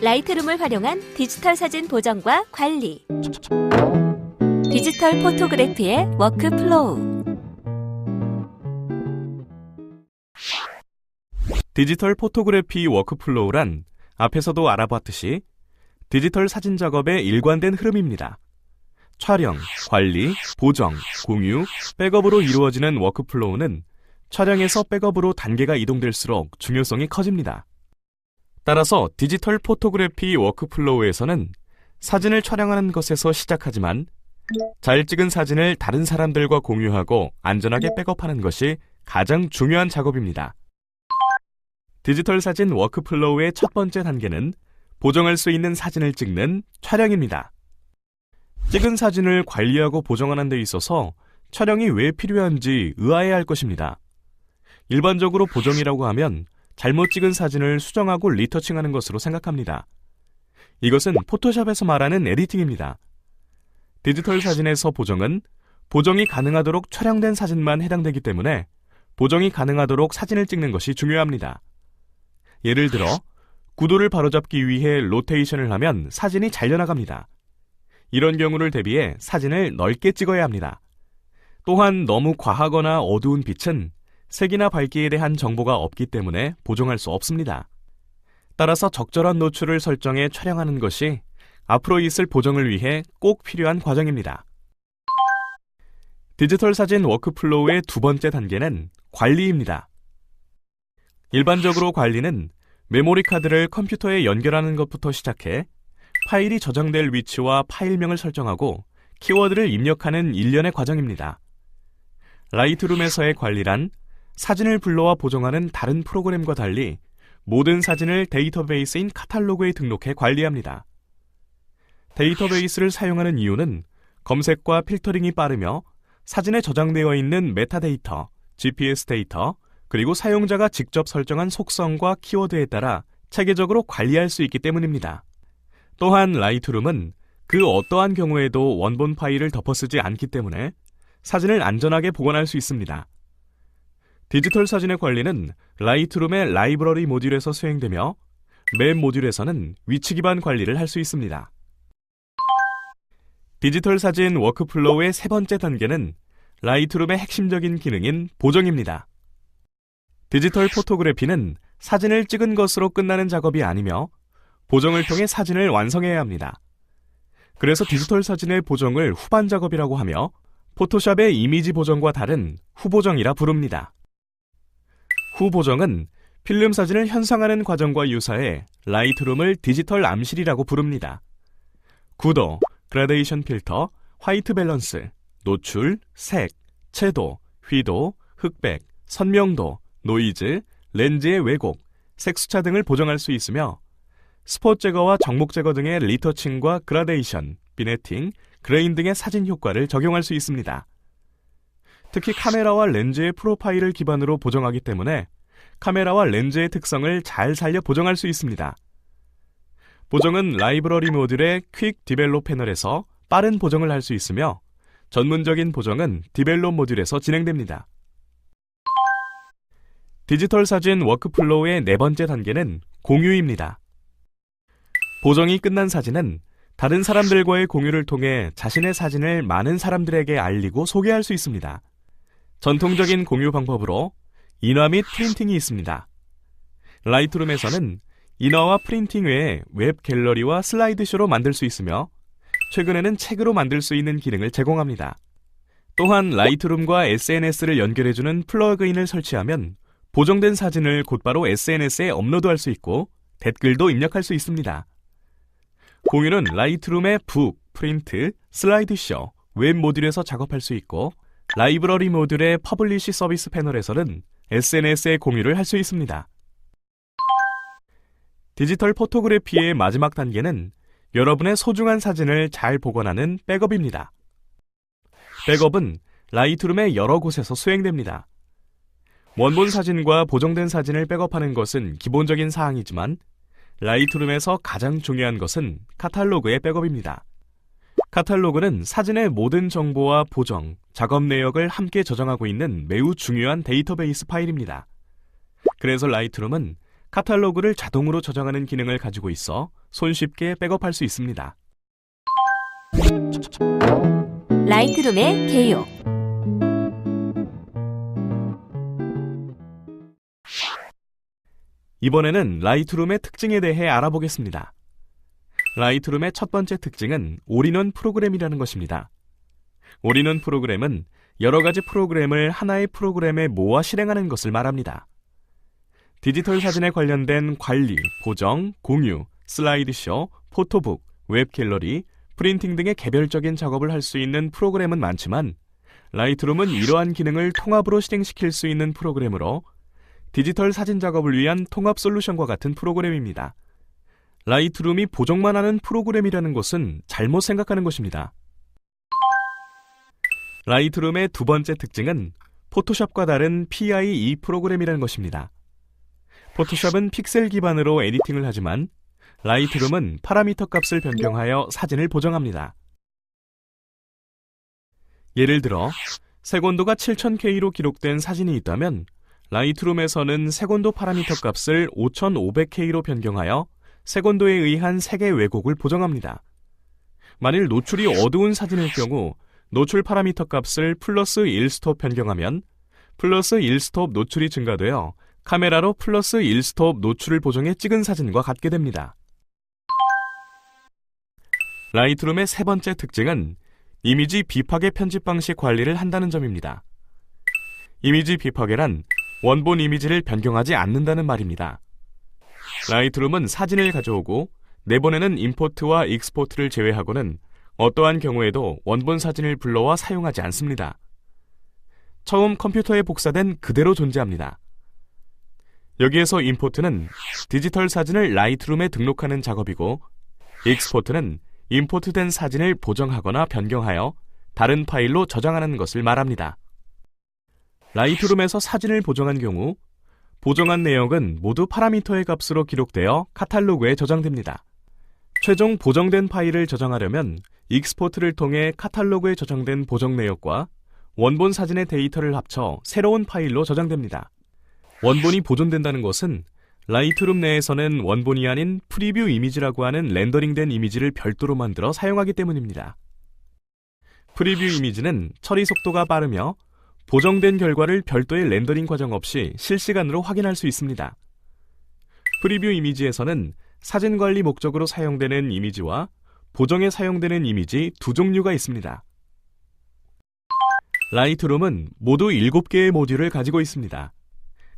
라이트룸을 활용한 디지털 사진 보정과 관리. 디지털 포토그래피의 워크플로우. 디지털 포토그래피 워크플로우란 앞에서도 알아봤듯이 디지털 사진 작업의 일관된 흐름입니다. 촬영, 관리, 보정, 공유, 백업으로 이루어지는 워크플로우는 촬영에서 백업으로 단계가 이동될수록 중요성이 커집니다. 따라서 디지털 포토그래피 워크플로우에서는 사진을 촬영하는 것에서 시작하지만 잘 찍은 사진을 다른 사람들과 공유하고 안전하게 백업하는 것이 가장 중요한 작업입니다. 디지털 사진 워크플로우의 첫 번째 단계는 보정할 수 있는 사진을 찍는 촬영입니다. 찍은 사진을 관리하고 보정하는 데 있어서 촬영이 왜 필요한지 의아해야 할 것입니다. 일반적으로 보정이라고 하면 잘못 찍은 사진을 수정하고 리터칭하는 것으로 생각합니다. 이것은 포토샵에서 말하는 에디팅입니다. 디지털 사진에서 보정은 보정이 가능하도록 촬영된 사진만 해당되기 때문에 보정이 가능하도록 사진을 찍는 것이 중요합니다. 예를 들어 구도를 바로잡기 위해 로테이션을 하면 사진이 잘려나갑니다. 이런 경우를 대비해 사진을 넓게 찍어야 합니다. 또한 너무 과하거나 어두운 빛은 색이나 밝기에 대한 정보가 없기 때문에 보정할 수 없습니다. 따라서 적절한 노출을 설정해 촬영하는 것이 앞으로 있을 보정을 위해 꼭 필요한 과정입니다. 디지털 사진 워크플로우의 두 번째 단계는 관리입니다. 일반적으로 관리는 메모리 카드를 컴퓨터에 연결하는 것부터 시작해 파일이 저장될 위치와 파일명을 설정하고 키워드를 입력하는 일련의 과정입니다. 라이트룸에서의 관리란 사진을 불러와 보정하는 다른 프로그램과 달리 모든 사진을 데이터베이스인 카탈로그에 등록해 관리합니다. 데이터베이스를 사용하는 이유는 검색과 필터링이 빠르며 사진에 저장되어 있는 메타데이터, GPS 데이터, 그리고 사용자가 직접 설정한 속성과 키워드에 따라 체계적으로 관리할 수 있기 때문입니다. 또한 라이트룸은 그 어떠한 경우에도 원본 파일을 덮어쓰지 않기 때문에 사진을 안전하게 보관할 수 있습니다. 디지털 사진의 관리는 라이트룸의 라이브러리 모듈에서 수행되며 맵 모듈에서는 위치 기반 관리를 할 수 있습니다. 디지털 사진 워크플로우의 세 번째 단계는 라이트룸의 핵심적인 기능인 보정입니다. 디지털 포토그래피는 사진을 찍은 것으로 끝나는 작업이 아니며 보정을 통해 사진을 완성해야 합니다. 그래서 디지털 사진의 보정을 후반 작업이라고 하며 포토샵의 이미지 보정과 다른 후보정이라 부릅니다. 후보정은 필름 사진을 현상하는 과정과 유사해 라이트룸을 디지털 암실이라고 부릅니다. 구도, 그라데이션 필터, 화이트 밸런스, 노출, 색, 채도, 휘도, 흑백, 선명도, 노이즈, 렌즈의 왜곡, 색수차 등을 보정할 수 있으며 스폿 제거와 정목 제거 등의 리터칭과 그라데이션, 비네팅, 그레인 등의 사진 효과를 적용할 수 있습니다. 특히 카메라와 렌즈의 프로파일을 기반으로 보정하기 때문에 카메라와 렌즈의 특성을 잘 살려 보정할 수 있습니다. 보정은 라이브러리 모듈의 퀵 디벨롭 패널에서 빠른 보정을 할 수 있으며 전문적인 보정은 디벨롭 모듈에서 진행됩니다. 디지털 사진 워크플로우의 네 번째 단계는 공유입니다. 보정이 끝난 사진은 다른 사람들과의 공유를 통해 자신의 사진을 많은 사람들에게 알리고 소개할 수 있습니다. 전통적인 공유 방법으로 인화 및 프린팅이 있습니다. 라이트룸에서는 인화와 프린팅 외에 웹 갤러리와 슬라이드쇼로 만들 수 있으며 최근에는 책으로 만들 수 있는 기능을 제공합니다. 또한 라이트룸과 SNS를 연결해주는 플러그인을 설치하면 보정된 사진을 곧바로 SNS에 업로드할 수 있고 댓글도 입력할 수 있습니다. 공유는 라이트룸의 북, 프린트, 슬라이드쇼, 웹 모듈에서 작업할 수 있고 라이브러리 모듈의 퍼블리시 서비스 패널에서는 SNS에 공유를 할 수 있습니다. 디지털 포토그래피의 마지막 단계는 여러분의 소중한 사진을 잘 보관하는 백업입니다. 백업은 라이트룸의 여러 곳에서 수행됩니다. 원본 사진과 보정된 사진을 백업하는 것은 기본적인 사항이지만 라이트룸에서 가장 중요한 것은 카탈로그의 백업입니다. 카탈로그는 사진의 모든 정보와 보정, 작업 내역을 함께 저장하고 있는 매우 중요한 데이터베이스 파일입니다. 그래서 라이트룸은 카탈로그를 자동으로 저장하는 기능을 가지고 있어 손쉽게 백업할 수 있습니다. 라이트룸의 개요. 이번에는 라이트룸의 특징에 대해 알아보겠습니다. 라이트룸의 첫 번째 특징은 올인원 프로그램이라는 것입니다. 올인원 프로그램은 여러 가지 프로그램을 하나의 프로그램에 모아 실행하는 것을 말합니다. 디지털 사진에 관련된 관리, 보정, 공유, 슬라이드쇼, 포토북, 웹갤러리, 프린팅 등의 개별적인 작업을 할 수 있는 프로그램은 많지만 라이트룸은 이러한 기능을 통합으로 실행시킬 수 있는 프로그램으로 디지털 사진 작업을 위한 통합 솔루션과 같은 프로그램입니다. 라이트룸이 보정만 하는 프로그램이라는 것은 잘못 생각하는 것입니다. 라이트룸의 두 번째 특징은 포토샵과 다른 PIE 프로그램이라는 것입니다. 포토샵은 픽셀 기반으로 에디팅을 하지만 라이트룸은 파라미터 값을 변경하여 사진을 보정합니다. 예를 들어 색온도가 7000K로 기록된 사진이 있다면 라이트룸에서는 색온도 파라미터 값을 5500K로 변경하여 색온도에 의한 색의 왜곡을 보정합니다. 만일 노출이 어두운 사진일 경우 노출 파라미터 값을 플러스 1스톱 변경하면 플러스 1스톱 노출이 증가되어 카메라로 플러스 1스톱 노출을 보정해 찍은 사진과 같게 됩니다. 라이트룸의 세 번째 특징은 이미지 비파괴 편집 방식 관리를 한다는 점입니다. 이미지 비파괴란 원본 이미지를 변경하지 않는다는 말입니다. 라이트룸은 사진을 가져오고 내보내는 임포트와 익스포트를 제외하고는 어떠한 경우에도 원본 사진을 불러와 사용하지 않습니다. 처음 컴퓨터에 복사된 그대로 존재합니다. 여기에서 임포트는 디지털 사진을 라이트룸에 등록하는 작업이고 익스포트는 임포트된 사진을 보정하거나 변경하여 다른 파일로 저장하는 것을 말합니다. 라이트룸에서 사진을 보정한 경우 보정한 내역은 모두 파라미터의 값으로 기록되어 카탈로그에 저장됩니다. 최종 보정된 파일을 저장하려면 익스포트를 통해 카탈로그에 저장된 보정 내역과 원본 사진의 데이터를 합쳐 새로운 파일로 저장됩니다. 원본이 보존된다는 것은 라이트룸 내에서는 원본이 아닌 프리뷰 이미지라고 하는 렌더링된 이미지를 별도로 만들어 사용하기 때문입니다. 프리뷰 이미지는 처리 속도가 빠르며 보정된 결과를 별도의 렌더링 과정 없이 실시간으로 확인할 수 있습니다. 프리뷰 이미지에서는 사진 관리 목적으로 사용되는 이미지와 보정에 사용되는 이미지 두 종류가 있습니다. 라이트룸은 모두 7개의 모듈을 가지고 있습니다.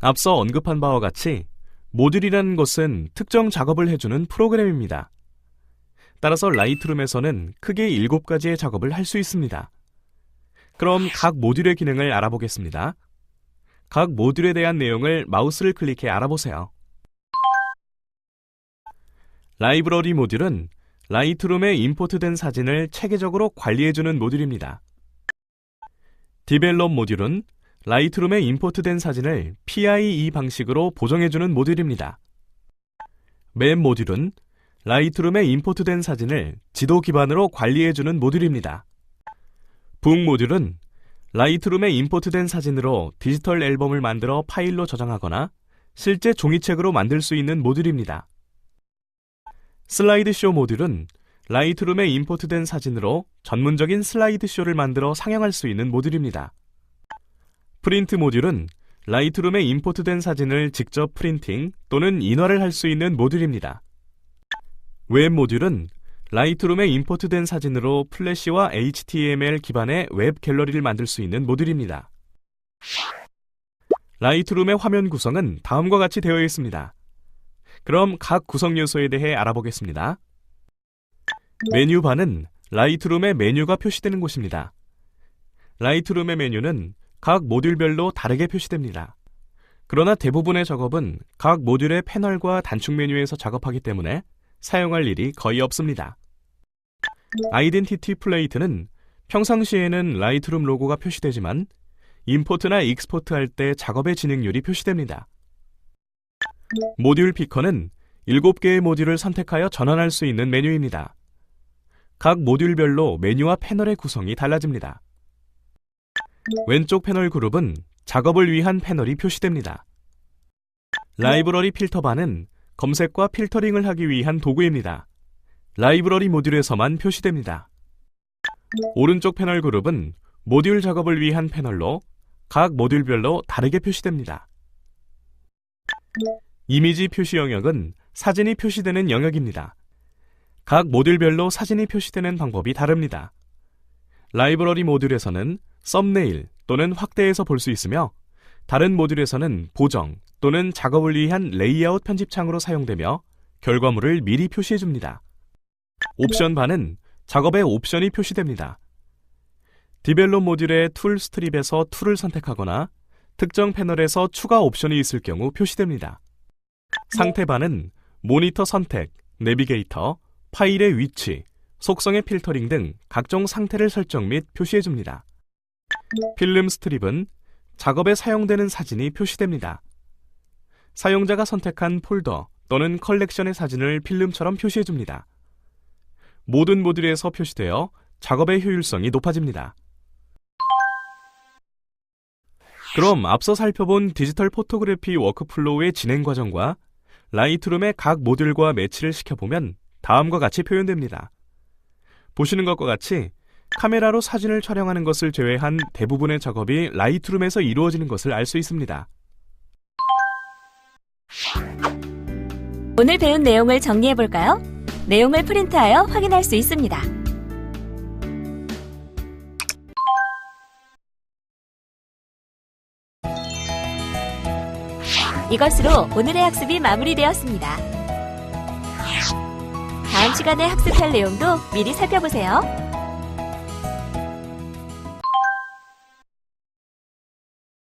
앞서 언급한 바와 같이 모듈이라는 것은 특정 작업을 해주는 프로그램입니다. 따라서 라이트룸에서는 크게 7가지의 작업을 할 수 있습니다. 그럼 각 모듈의 기능을 알아보겠습니다. 각 모듈에 대한 내용을 마우스를 클릭해 알아보세요. 라이브러리 모듈은 라이트룸에 임포트된 사진을 체계적으로 관리해주는 모듈입니다. 디벨롭 모듈은 라이트룸에 임포트된 사진을 PIE 방식으로 보정해주는 모듈입니다. 맵 모듈은 라이트룸에 임포트된 사진을 지도 기반으로 관리해주는 모듈입니다. 북 모듈은 라이트룸에 임포트된 사진으로 디지털 앨범을 만들어 파일로 저장하거나 실제 종이책으로 만들 수 있는 모듈입니다. 슬라이드쇼 모듈은 라이트룸에 임포트된 사진으로 전문적인 슬라이드쇼를 만들어 상영할 수 있는 모듈입니다. 프린트 모듈은 라이트룸에 임포트된 사진을 직접 프린팅 또는 인화를 할 수 있는 모듈입니다. 웹 모듈은 라이트룸에 임포트된 사진으로 플래시와 HTML 기반의 웹 갤러리를 만들 수 있는 모듈입니다. 라이트룸의 화면 구성은 다음과 같이 되어 있습니다. 그럼 각 구성 요소에 대해 알아보겠습니다. 메뉴바는 라이트룸의 메뉴가 표시되는 곳입니다. 라이트룸의 메뉴는 각 모듈별로 다르게 표시됩니다. 그러나 대부분의 작업은 각 모듈의 패널과 단축 메뉴에서 작업하기 때문에 사용할 일이 거의 없습니다. 아이덴티티 플레이트는 평상시에는 라이트룸 로고가 표시되지만 임포트나 익스포트 할 때 작업의 진행률이 표시됩니다. 모듈 피커는 7개의 모듈을 선택하여 전환할 수 있는 메뉴입니다. 각 모듈별로 메뉴와 패널의 구성이 달라집니다. 왼쪽 패널 그룹은 작업을 위한 패널이 표시됩니다. 라이브러리 필터바는 검색과 필터링을 하기 위한 도구입니다. 라이브러리 모듈에서만 표시됩니다. 오른쪽 패널 그룹은 모듈 작업을 위한 패널로 각 모듈별로 다르게 표시됩니다. 이미지 표시 영역은 사진이 표시되는 영역입니다. 각 모듈별로 사진이 표시되는 방법이 다릅니다. 라이브러리 모듈에서는 썸네일 또는 확대해서 볼 수 있으며 다른 모듈에서는 보정 또는 작업을 위한 레이아웃 편집창으로 사용되며 결과물을 미리 표시해줍니다. 옵션 바는 작업의 옵션이 표시됩니다. 디벨롭 모듈의 툴 스트립에서 툴을 선택하거나 특정 패널에서 추가 옵션이 있을 경우 표시됩니다. 상태 바는 모니터 선택, 내비게이터, 파일의 위치, 속성의 필터링 등 각종 상태를 설정 및 표시해줍니다. 필름 스트립은 작업에 사용되는 사진이 표시됩니다. 사용자가 선택한 폴더 또는 컬렉션의 사진을 필름처럼 표시해줍니다. 모든 모듈에서 표시되어 작업의 효율성이 높아집니다. 그럼 앞서 살펴본 디지털 포토그래피 워크플로우의 진행 과정과 라이트룸의 각 모듈과 매치를 시켜보면 다음과 같이 표현됩니다. 보시는 것과 같이 카메라로 사진을 촬영하는 것을 제외한 대부분의 작업이 라이트룸에서 이루어지는 것을 알 수 있습니다. 오늘 배운 내용을 정리해볼까요? 내용을 프린트하여 확인할 수 있습니다. 이것으로 오늘의 학습이 마무리되었습니다. 다음 시간에 학습할 내용도 미리 살펴보세요.